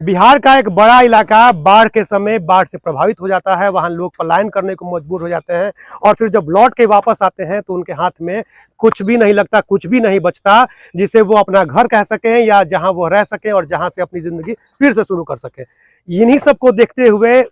बिहार का एक बड़ा इलाका बाढ़ के समय बाढ़ से प्रभावित हो जाता है। वहां लोग पलायन करने को मजबूर हो जाते हैं और फिर जब लौट के वापस आते हैं तो उनके हाथ में कुछ भी नहीं लगता, कुछ भी नहीं बचता जिसे वो अपना घर कह सकें या जहां वो रह सकें और जहां से अपनी जिंदगी फिर से शुरू कर सकें। इन्हीं सबको देखते हुए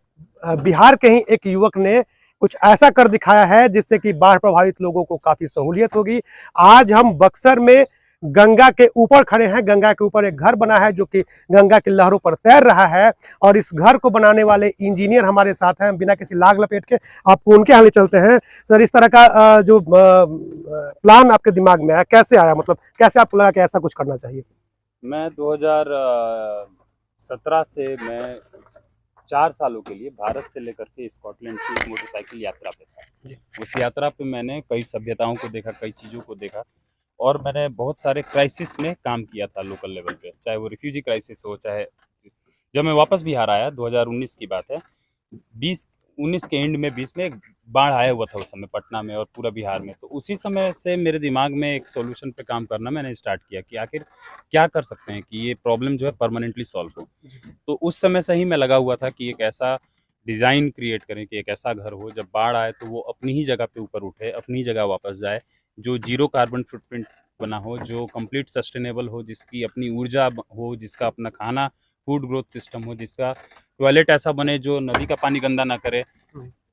बिहार के ही एक युवक ने कुछ ऐसा कर दिखाया है जिससे कि बाढ़ प्रभावित लोगों को काफी सहूलियत होगी। आज हम बक्सर में गंगा के ऊपर खड़े हैं। गंगा के ऊपर एक घर बना है जो कि गंगा की लहरों पर तैर रहा है और इस घर को बनाने वाले इंजीनियर हमारे साथ हैं। बिना किसी लाग लपेट के आपको उनके यहाँ ले चलते हैं। सर, इस तरह का जो प्लान आपके दिमाग में आया, कैसे आया? मतलब कैसे आपको लगा कि ऐसा कुछ करना चाहिए? मैं 2017 से मैं 4 सालों के लिए भारत से लेकर के स्कॉटलैंड की एक मोटरसाइकिल यात्रा पे था। उस यात्रा पे मैंने कई सभ्यताओं को देखा, कई चीज़ों को देखा और मैंने बहुत सारे क्राइसिस में काम किया था लोकल लेवल पे, चाहे वो रिफ्यूजी क्राइसिस हो, चाहे जब मैं वापस बिहार आया 2019 की बात है, 19 के एंड में 20 में एक बाढ़ आया हुआ था उस समय पटना में और पूरा बिहार में। तो उसी समय से मेरे दिमाग में एक सॉल्यूशन पे काम करना मैंने स्टार्ट किया कि आखिर क्या कर सकते हैं कि ये प्रॉब्लम जो है परमानेंटली सॉल्व हो। तो उस समय से ही मैं लगा हुआ था कि एक ऐसा डिज़ाइन क्रिएट करें कि एक ऐसा घर हो जब बाढ़ आए तो वो अपनी ही जगह पे ऊपर उठे, अपनी ही जगह वापस जाए, जो जीरो कार्बन फुटप्रिंट बना हो, जो कंप्लीट सस्टेनेबल हो, जिसकी अपनी ऊर्जा हो, जिसका अपना खाना फूड ग्रोथ सिस्टम हो, जिसका टॉयलेट ऐसा बने जो नदी का पानी गंदा ना करे,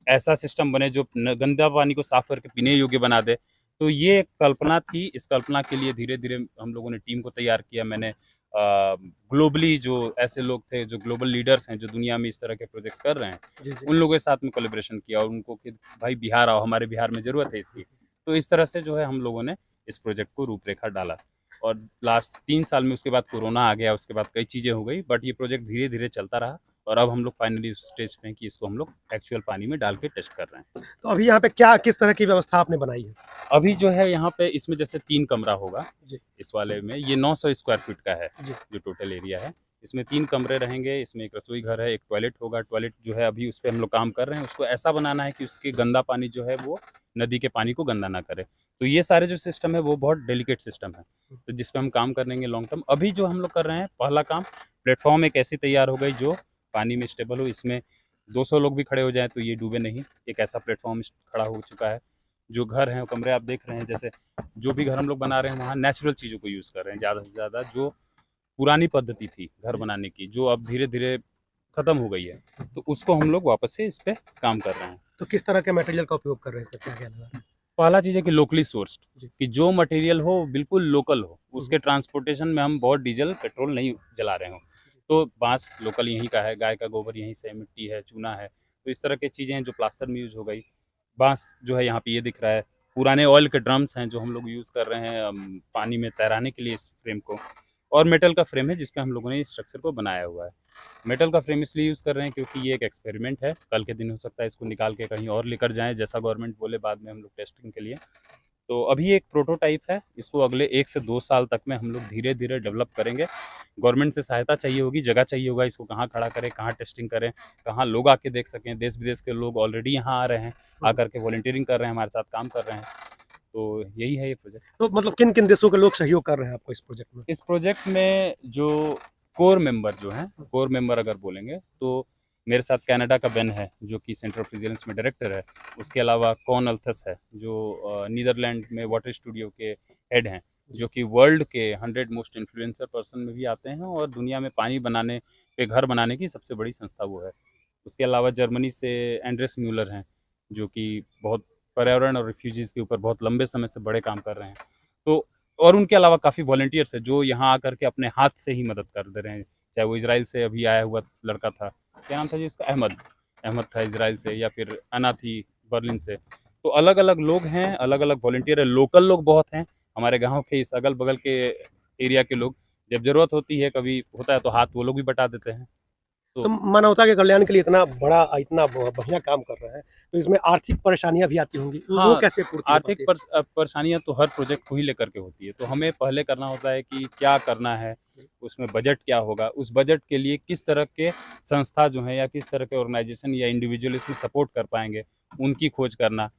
ऐसा सिस्टम बने जो गंदा पानी को साफ करके पीने योग्य बना दे। तो ये एक कल्पना थी। इस कल्पना के लिए धीरे धीरे हम लोगों ने टीम को तैयार किया। मैंने ग्लोबली जो ऐसे लोग थे जो ग्लोबल लीडर्स हैं जो दुनिया में इस तरह के प्रोजेक्ट्स कर रहे हैं, जी जी। उन लोगों के साथ में कोलेब्रेशन किया और उनको कि भाई बिहार आओ, हमारे बिहार में ज़रूरत है इसकी। तो इस तरह से जो है हम लोगों ने इस प्रोजेक्ट को रूपरेखा डाला और लास्ट 3 साल में उसके बाद कोरोना आ गया, उसके बाद कई चीज़ें हो गई, बट ये प्रोजेक्ट धीरे धीरे चलता रहा और अब हम लोग फाइनली उस स्टेज पे हैं कि इसको हम लोग एक्चुअल पानी में डाल के टेस्ट कर रहे हैं। तो अभी यहाँ पे क्या किस तरह की व्यवस्था आपने बनाई है? अभी जो है यहाँ पे इसमें जैसे 3 कमरा होगा, जी इस वाले में ये 900 स्क्वायर फीट का है जी। जो टोटल एरिया है। इसमें 3 कमरे रहेंगे, इसमें एक रसोई घर है, एक टॉयलेट होगा। टॉयलेट जो है अभी उस पे हम लोग काम कर रहे हैं, उसको ऐसा बनाना है कि उसके गंदा पानी जो है वो नदी के पानी को गंदा ना करे। तो ये सारे जो सिस्टम है वो बहुत डेलिकेट सिस्टम है, तो जिस पे हम काम करेंगे लॉन्ग टर्म। अभी जो हम लोग कर रहे हैं पहला काम, प्लेटफॉर्म एक ऐसी तैयार हो गई जो पानी में स्टेबल हो, इसमें 200 लोग भी खड़े हो जाएँ तो ये डूबे नहीं, एक ऐसा प्लेटफॉर्म खड़ा हो चुका है। जो घर हैं, कमरे आप देख रहे हैं, जैसे जो भी घर हम लोग बना रहे हैं वहाँ नेचुरल चीज़ों को यूज़ कर रहे हैं ज़्यादा से ज़्यादा। जो पुरानी पद्धति थी घर बनाने की, जो अब धीरे-धीरे खत्म हो गई है, तो उसको हम लोग वापस से इस पे काम कर रहे हैं। तो किस तरह के मटेरियल का उपयोग कर रहे हैं? इसमें क्या क्या लगा? पहला चीज़ है कि लोकली सोर्स्ड, जी। कि जो मटेरियल हो बिल्कुल लोकल हो, हम्म। उसके ट्रांसपोर्टेशन में हम बहुत डीज़ल, पेट्रोल नहीं जला रहे हों। तो बाँस लोकल यहीं का है, गाय का गोबर यहीं से, मिट्टी है, चूना है, तो इस तरह की चीज़ें हैं जो प्लास्टर में यूज़ हो गई। बाँस जो है यहाँ पे ये दिख रहा है, पुराने ऑयल के ड्रम्स हैं जो हम लोग यूज़ कर रहे हैं पानी में तैराने के लिए इस फ्रेम को, और मेटल का फ्रेम है जिस पे हम लोगों ने इस स्ट्रक्चर को बनाया हुआ है। मेटल का फ्रेम इसलिए यूज़ कर रहे हैं क्योंकि ये एक एक्सपेरिमेंट है, कल के दिन हो सकता है इसको निकाल के कहीं और लेकर जाएँ, जैसा गवर्नमेंट बोले बाद में हम लोग टेस्टिंग के लिए। तो अभी एक प्रोटोटाइप है, इसको अगले 1 से 2 साल तक में हम लोग धीरे-धीरे डेवलप करेंगे। गवर्नमेंट से सहायता चाहिए होगी, जगह चाहिए होगा, इसको कहाँ खड़ा करें, कहाँ टेस्टिंग करें, कहाँ लोग आके देख सकें। देश-विदेश के लोग ऑलरेडी यहाँ आ रहे हैं, आकर के वॉलंटियरिंग कर रहे हैं, हमारे साथ काम कर रहे हैं। तो यही है ये प्रोजेक्ट। तो मतलब किन किन देशों के लोग सहयोग कर रहे हैं आपको इस प्रोजेक्ट में? इस प्रोजेक्ट में जो कोर मेंबर जो हैं, कोर मेंबर अगर बोलेंगे तो मेरे साथ कनाडा का बेन है जो कि सेंटर ऑफ रेजिलियंस में डायरेक्टर है। उसके अलावा कॉन अल्थस है जो नीदरलैंड में वाटर स्टूडियो के हेड हैं, जो कि वर्ल्ड के 100 मोस्ट इन्फ्लुएंसर पर्सन में भी आते हैं और दुनिया में पानी बनाने पे घर बनाने की सबसे बड़ी संस्था वो है। उसके अलावा जर्मनी से एंड्रेस म्यूलर हैं जो कि बहुत पर्यावरण और रिफ्यूजीज़ के ऊपर बहुत लंबे समय से बड़े काम कर रहे हैं। तो और उनके अलावा काफ़ी वॉलंटियर्स हैं जो यहाँ आकर के अपने हाथ से ही मदद कर दे रहे हैं। चाहे वो इज़राइल से अभी आया हुआ लड़का था, क्या नाम था जी उसका? अहमद। अहमद था इज़राइल से, या फिर अना थी बर्लिन से। तो अलग-अलग लोग हैं, अलग-अलग वॉलंटियर हैं, लोकल लोग बहुत हैं। हमारे गाँव के इस अगल-बगल के एरिया के लोग, जब ज़रूरत होती है, कभी होता है तो हाथ वो लोग भी बटा देते हैं। तो तो मानवता के कल्याण के लिए इतना बड़ा इतना बढ़िया काम कर रहे हैं, तो इसमें आर्थिक परेशानियां भी आती होंगी, वो हाँ, कैसे पूर्ति हो आर्थिक पाती है? परेशानियाँ तो हर प्रोजेक्ट को ही लेकर के होती है। तो हमें पहले करना होता है कि क्या करना है, उसमें बजट क्या होगा, उस बजट के लिए किस तरह के संस्था जो हैं या किस तरह के ऑर्गेनाइज़ेशन या इंडिविजुअल इसमें सपोर्ट कर पाएँगे, उनकी खोज करना,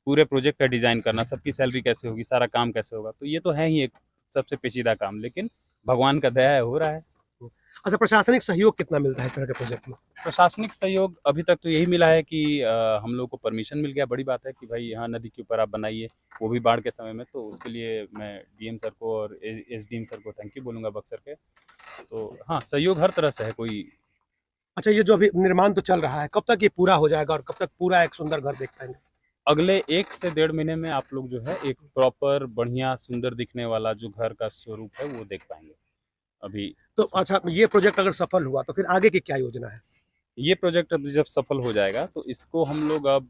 पूरे प्रोजेक्ट का डिज़ाइन करना, सबकी सैलरी कैसे होगी, सारा काम कैसे होगा। तो ये तो है ही एक सबसे पेचीदा काम, लेकिन भगवान का दया है, हो रहा है। अच्छा, प्रशासनिक सहयोग कितना मिलता है इस तरह के प्रोजेक्ट में? प्रशासनिक सहयोग अभी तक तो यही मिला है कि हम लोग को परमिशन मिल गया। बड़ी बात है कि भाई यहाँ नदी के ऊपर आप बनाइए, वो भी बाढ़ के समय में। तो उसके लिए मैं डीएम सर को और एसडीएम सर को थैंक यू बोलूँगा बक्सर के। तो हाँ, सहयोग हर तरह से है। कोई अच्छा, ये जो अभी निर्माण तो चल रहा है, कब तक ये पूरा हो जाएगा और कब तक पूरा एक सुंदर घर देख पाएंगे? अगले 1 से 1.5 महीने में आप लोग जो है एक प्रॉपर बढ़िया सुंदर दिखने वाला जो घर का स्वरूप है वो देख पाएंगे। अभी तो अच्छा, ये प्रोजेक्ट अगर सफल हुआ तो फिर आगे की क्या योजना है? ये प्रोजेक्ट अब जब सफल हो जाएगा तो इसको हम लोग अब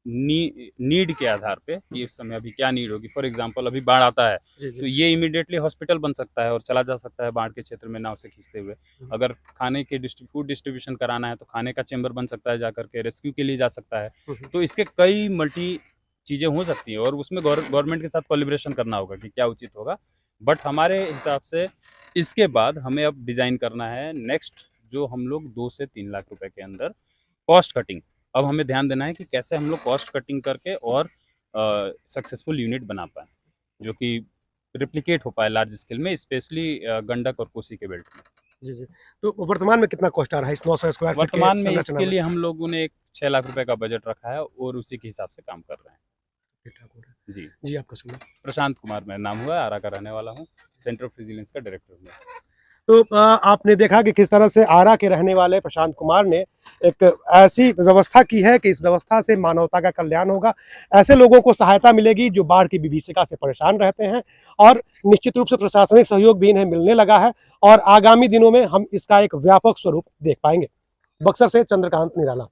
नीड के आधार पे कि इस समय अभी क्या नीड होगी। फॉर एग्जांपल अभी बाढ़ आता है जी तो जी। ये इमीडिएटली हॉस्पिटल बन सकता है और चला जा सकता है बाढ़ के क्षेत्र में नाव से खींचते हुए। अगर खाने के फूड डिस्ट्रीब्यूशन कराना है तो खाने का चेंबर बन सकता है, जाकर के रेस्क्यू के लिए जा सकता है। तो इसके कई मल्टी चीज़ें हो सकती हैं और उसमें गवर्नमेंट के साथ कोलिब्रेशन करना होगा कि क्या उचित होगा। बट हमारे हिसाब से इसके बाद हमें अब डिज़ाइन करना है नेक्स्ट, जो हम लोग 2 से 3 लाख रुपए के अंदर कॉस्ट कटिंग। अब हमें ध्यान देना है कि कैसे हम लोग कॉस्ट कटिंग करके और सक्सेसफुल यूनिट बना पाएँ, जो कि रेप्लिकेट हो पाए लार्ज स्केल में, स्पेशली गंडक और कोसी के बेल्ट में। जी जी। तो वर्तमान में कितना कॉस्ट आ रहा है इस 900 स्क्वायर फीट के वर्तमान में संरचना इसके में? लिए हम लोगों ने एक 6 लाख रुपए का बजट रखा है और उसी के हिसाब से काम कर रहे हैं। ठीक-ठाक हो रहा है। जी, जी, आपका शुभ नाम? प्रशांत कुमार मेरा नाम हुआ है, आरा का रहने वाला हूँ, सेंटर ऑफ विजिलेंस का डायरेक्टर हूँ मैं। तो आपने देखा कि किस तरह से आरा के रहने वाले प्रशांत कुमार ने एक ऐसी व्यवस्था की है कि इस व्यवस्था से मानवता का कल्याण होगा। ऐसे लोगों को सहायता मिलेगी जो बाढ़ की विभीषिका से परेशान रहते हैं और निश्चित रूप से प्रशासनिक सहयोग भी इन्हें मिलने लगा है और आगामी दिनों में हम इसका एक व्यापक स्वरूप देख पाएंगे। बक्सर से चंद्रकांत निराला।